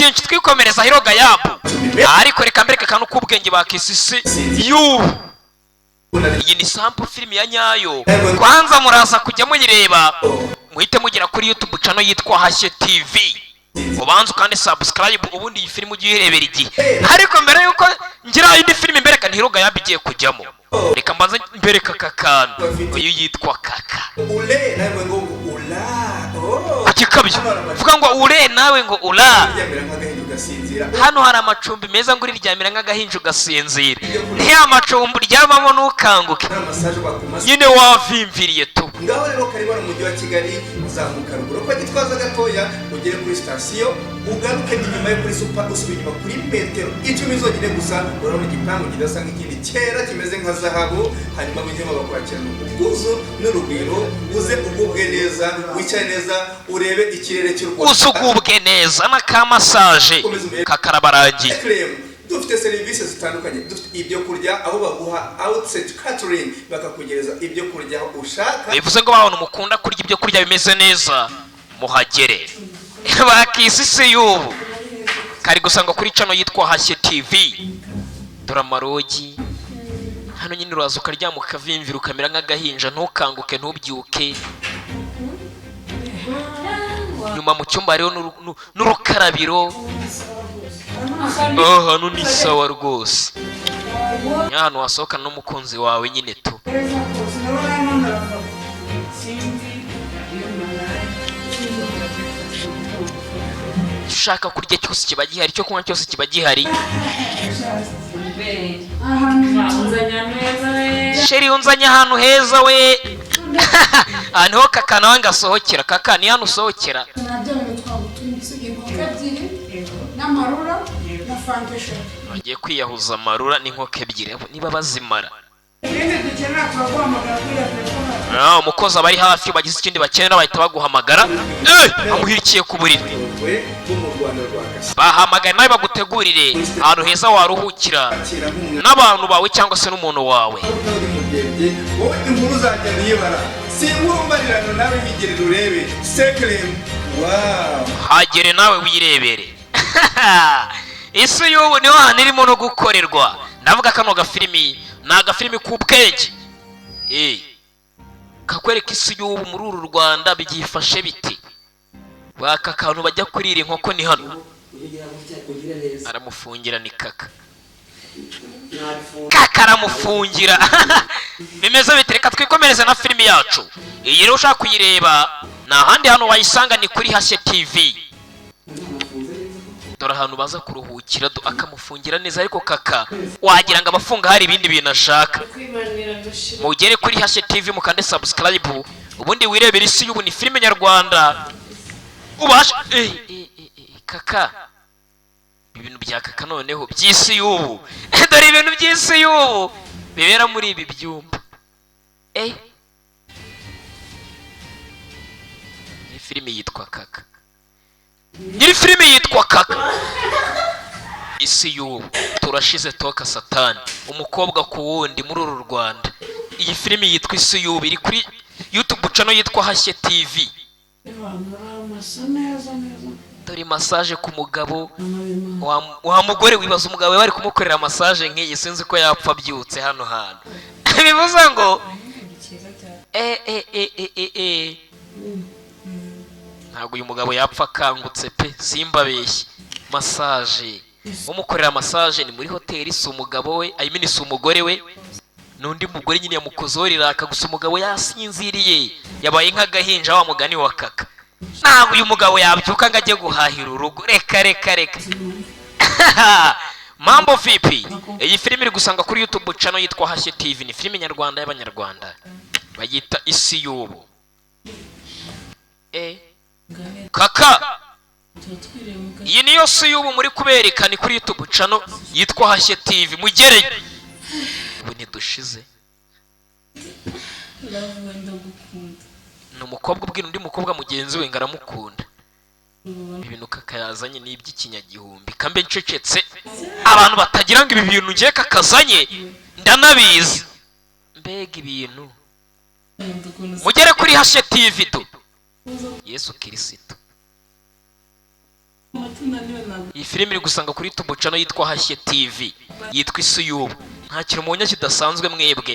byinshi twikomereza Hiroga Yabu ariko reka mbereke kanu kubwenge bakisisi iyi ni sample film ya nyayo kwanza muraza kujya muyireba muhite mugira kuri YouTube channel yitwa Hashye TV ubanza kandi subscribe ubundi iyi film ugiye irebera igihe ariko mbere yuko ngira indi film mbereka Hiroga Yabu igiye kujyamo reka mbanza mbereka kakana uyu yitwa Kaka ule nawe ngo ula akikabye vuga ngo ule nawe ngo ula hano hari amacumbi meza ngo uriryamira nk'agahinja ugasinzira ntiya macumbi uryamamo nukanguke nyine wavimviriye tu ngaho rero karibara mu mujyi wa Kigali uzamuka ruguru ko gitwaza gatoya ugere kuri station ugaruke inyuma yo kuri super usubira inyuma kuri metero 10 zonyine gusa urabona igipangu kidasanga ikindi kera kimeze nka zahabu hanyuma wigemo bakwakirana ubwuzu n'urugwiro uze ugubwe neza wicaye neza urebe ikirere cy'u Rwanda usugubwe neza na ka massage kakarabarangiye dufite serivisi zitandukanye dufite ibyo kurya aho baguha outside catering bakakugereza ibyo kurya ushaka bivuze ngo babona umukunda kurya ibyo kurya bimeze neza muhagere bakisisi y'ubu kari gusanga kuri channel yitwa Hashye TV Doramarogi hano nyine uraza ukaryama ukavimvira ukamera nk'agahinja ntukanguke ntubyuke nyuma mu cyumba rero n'urukarabiro hano ni sawa rwose hano wasohokana n'umukunzi wawe nyine tu ushaka kurya cyose kiba gihari cyo kunywa cyose kiba gihari sheri unzanya ahantu heza we niho Kaka nawe ngasohokera Kaka ni hano usohokera bagiye kwiyahuza amarura n'inkoko ebyiri niba bazimara umukozi aba ari hafi bagize ikindi bakenera bahita baguhamagara amuhirikiye ku buriri bahamagaye nawe bagutegurire ahantu heza waruhukira n'abantu bawe cyangwa se n'umuntu wawe inkuru zagenda yibara sinkumbarirano nawe higerera urebe Seklem hagere nawe wirebere isi y'ubu niho hantu irimo no gukorerwa ndavuga kano gafilimi ni agafilimi k'ubwenge kakwereka isi y'ubu muri uru Rwanda byifashe biti baka kantu bajya kurira inkoko ni hano aramufungira ni Kaka aramufungira bimeze bitereka twikomereze na filimi yacu iyi rero ushaka kuyireba na handi hano wayisanga ni kuri Hashye TV dore ahantu baza kuruhukira akamufungira neza ariko Kaka wagira ngo abafunga hari ibindi bintu ashaka mugere kuri Hashye TV mukande subscribe ubundi wirebera isi y'ubu ni filime nyarwanda ubasha Kaka ibintu bya Kaka noneho by'isi y'ubu dore ibintu by'isi y'ubu bibera muri ibi byumba iyi filime yitwa Kaka nyiri filime yitwa Kaka isi y'ubu turashize toka satani umukobwa ku wundi muri uru Rwanda iyi filime yitwa isi y'ubu iri kuri YouTube channel yitwa Hashye TV dore massage ku mugabo wa mugore wibaza umugabo we bari kumukorera massage nk'iyi sinzi ko yapfa byutse hano hantu bivuze ngo ntabwo uyu mugabo yapfa akangutse pe simbabeshye massage umukorera massage ni muri hoteli si umugabo we si umugore we n'undi mugore nyine yamukozorera akagusa umugabo yasinziriye yabaye nk'agahinja wa mugani wa Kaka ntabwo uyu mugabo yabyuka ngo ajye guhahira urugo reka mambo vipi iyi filime iri gusanga kuri YouTube channel yitwa Hashye TV ni filime nyarwanda y'abanyarwanda bayita isi y'ubu Kaka iyi niyo si y'ubu muri kubereka ni kuri YouTube channel yitwa Hashye TV mugereye ubu ntidushize umukobwa ubwira undi mukobwa mugenzi we ngaramukunda ibintu Kaka yazanye ni iby'ikinyagihumbi kambe ncecetse abantu batagira ngo ibi bintu ngiye kakazanye ndanabizi mbega ibintu mugere kuri Hashye TV tu Yesu Kristo iyi filime iri gusanga kuri YouTube channel yitwa Hashye TV, yitwa Isi y'ubu. Nta kintu munya kidasanzwe mwebwe.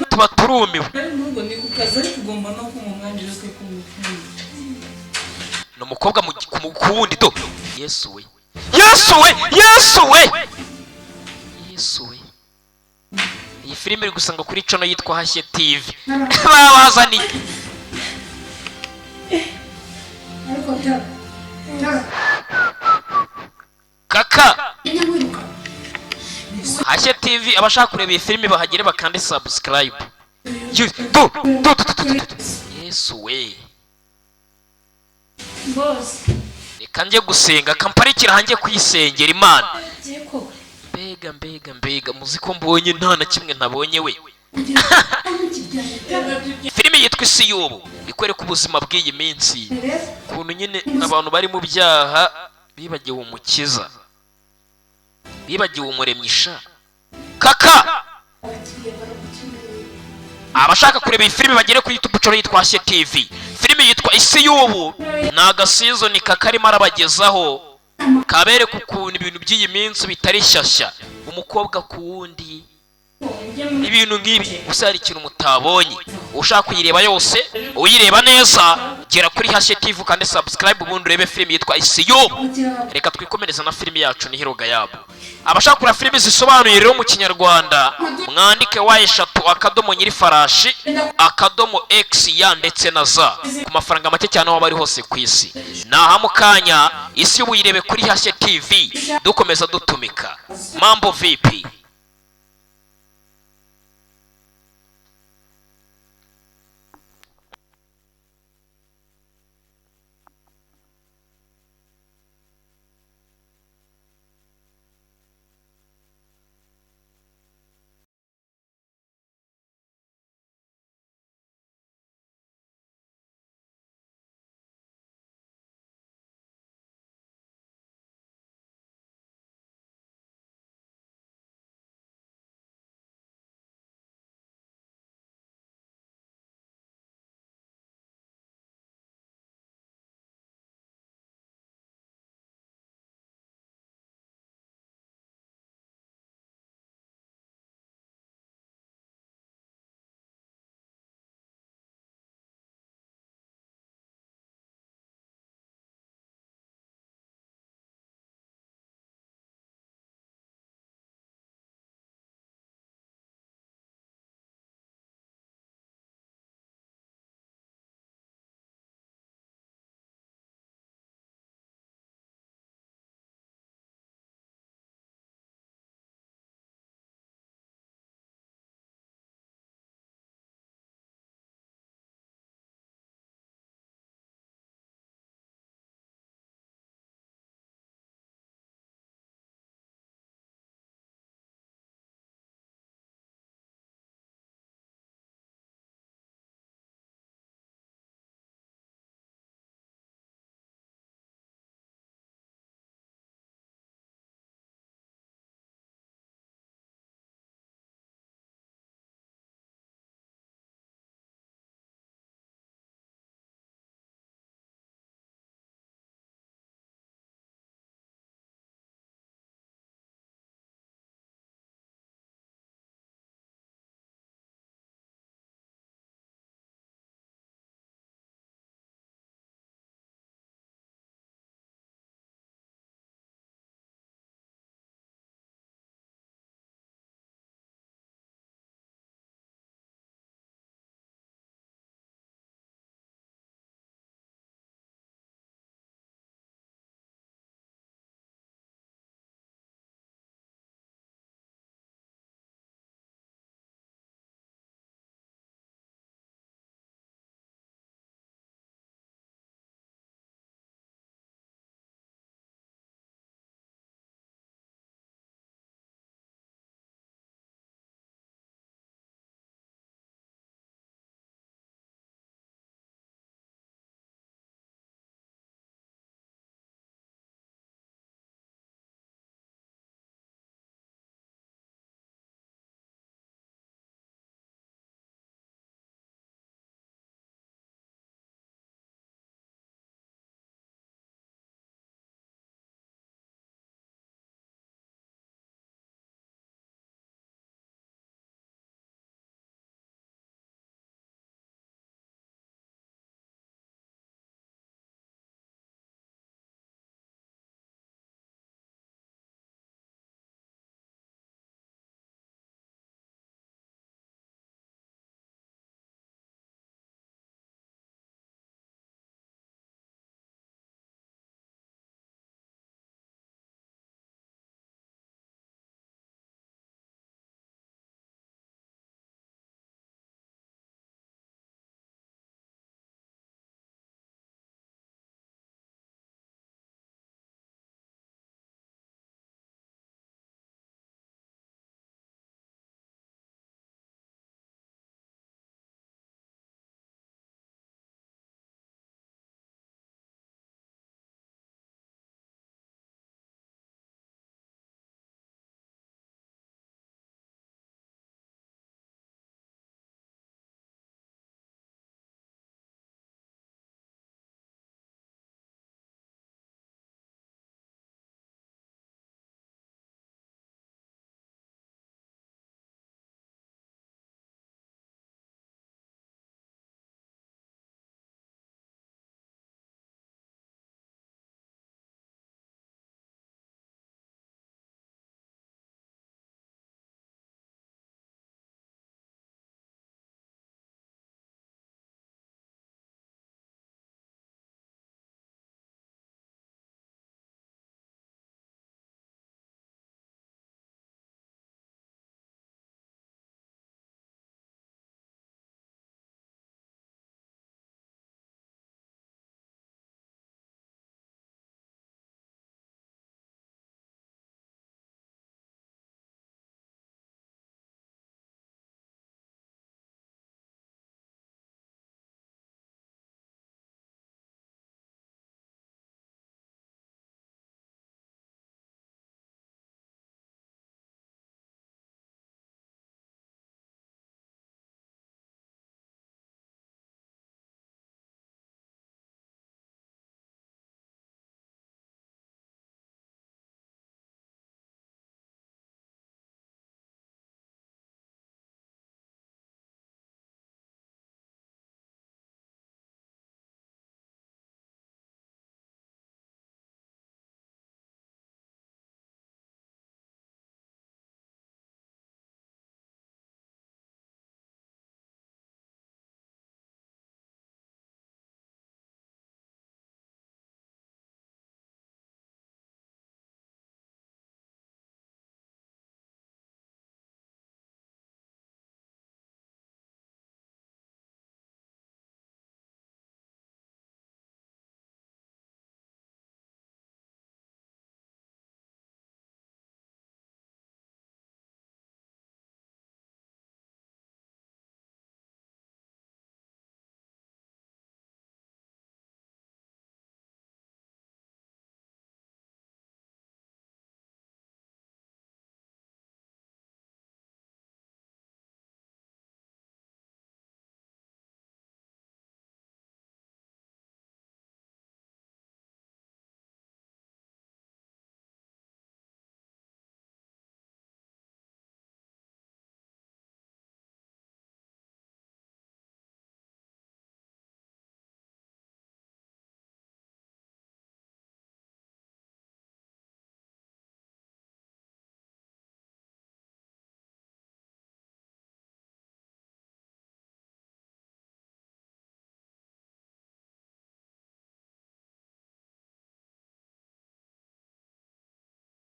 Tuba turumiwe. No mukobwa kuwundi do. Yesu we. Yesu we. Yesu we. Yesu we. Iyi filime iri gusanga kuri channel yitwa Hashye TV. Babazani. Kaka. Hashye TV abashaka kureba iyi filime bahagere bakande subscribe. Yesu we. Boss. Reka nje gusenga kamparikira hanjye kuyisengera Imana. Mbega muziko mbonye nta na kimwe ntabonye we. Filime yitwa Isi y'ubu ikwereka ubuzima bw'iyi minsi. Kuntu nyine abantu bari mu byaha bibagiwe umukiza. Bibagiwe umuremyisha. Kaka. Abashaka kureba iyi filime bagere kuri YouTube channel yitwa Hashye TV. Filime yitwa Isi y'ubu. Naga season kakarimo arabagezaho. Kabere kukuntu ibintu by'iyi minsi bitari shyashya. Umukobwa kuwundi. Ibintu nk'ibi usari ikintu mutabonye. Ushaka kuyireba yose, uyireba neza, gera kuri Hashye TV kandi subscribe ubundi urebe filime yitwa Isi y'ubu. Reka twikomereza na filime yacu ni Hiroga yabo. Abashaka kura filime zisobanuye rero mu Kinyarwanda, mwandike wa3 nyirifarashi X ya ndetse na za ku mafaranga make cyane aho bari hose ku isi. Naha mukanya Isi y'ubu yirebe kuri Hashye TV dukomeza dutumika. Mambo vipi?